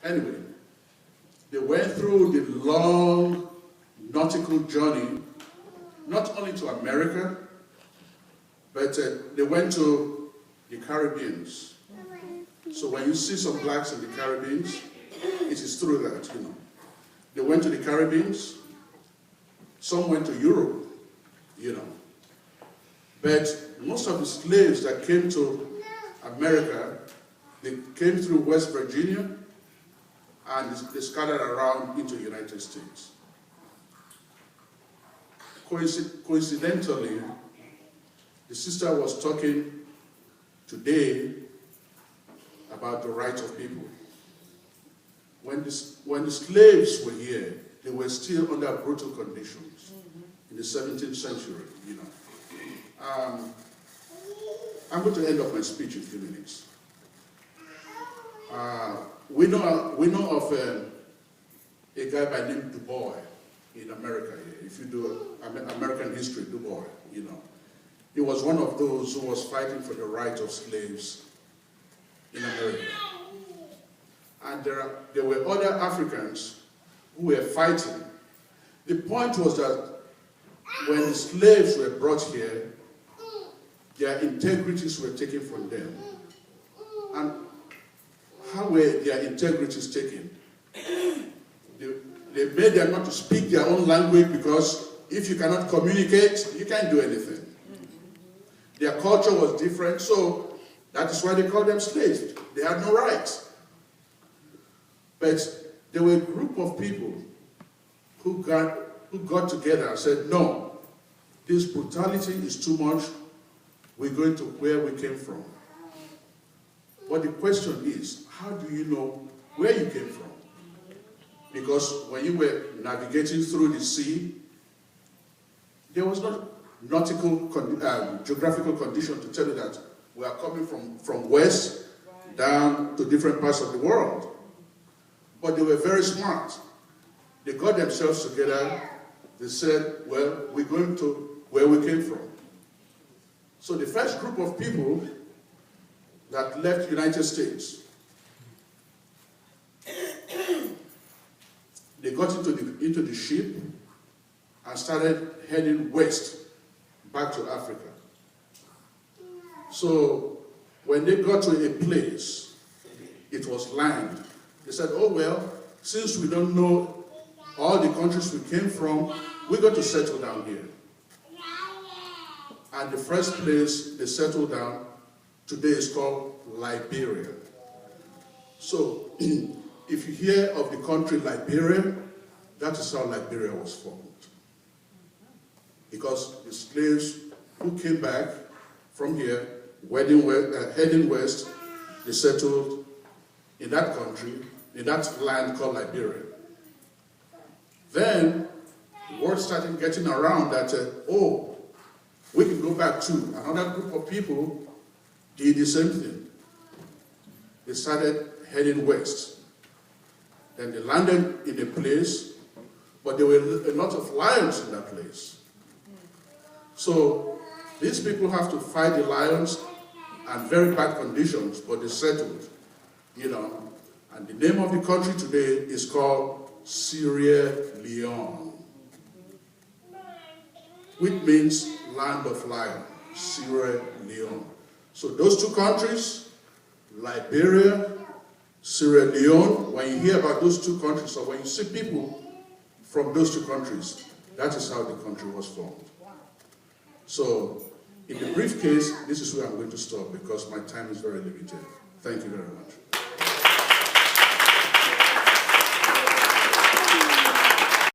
Anyway, they went through the long nautical journey, not only to America, but they went to the Caribbean. So when you see some blacks in the Caribbean, it is through that, you know. They went to the Caribbean, some went to Europe, you know. But most of the slaves that came to America, they came through West Virginia, and they scattered around into the United States. Coincidentally, the sister was talking today about the rights of people. When the slaves were here, they were still under brutal conditions in the 17th century, you know. I'm going to end up my speech in a few minutes. We know of a guy by the name Du Bois in America. If you do American history, Du Bois, you know. He was one of those who was fighting for the rights of slaves in America. And there were other Africans who were fighting. The point was that when the slaves were brought here, their integrities were taken from them. And how were their integrities taken? They made them not to speak their own language, because if you cannot communicate, you can't do anything. Their culture was different, so that is why they called them slaves. They had no rights. But there were a group of people who got together and said, no, this brutality is too much. We're going to where we came from. But the question is, how do you know where you came from? Because when you were navigating through the sea, there was no nautical, geographical condition to tell you that we are coming from west down to different parts of the world. But they were very smart. They got themselves together. They said, well, we're going to where we came from. So the first group of people that left the United States, they got into the ship and started heading west back to Africa. So when they got to a place, it was land. They said, oh well, since we don't know all the countries we came from, we're going to settle down here. And the first place they settled down today is called Liberia. So if you hear of the country Liberia, that is how Liberia was formed. Because the slaves who came back from here, heading west, they settled in that country, in that land called Liberia. Then the word started getting around that, oh, we can go back to another group of people did the same thing. They started heading west. Then they landed in a place, but there were a lot of lions in that place. So these people have to fight the lions and very bad conditions, but they settled, you know. And the name of the country today is called Sierra Leone, which means land of lion, Sierra Leone. So those two countries, Liberia, Sierra Leone, when you hear about those two countries, or when you see people from those two countries, that is how the country was formed. So, in the brief case, this is where I'm going to stop because my time is very limited. Thank you very much.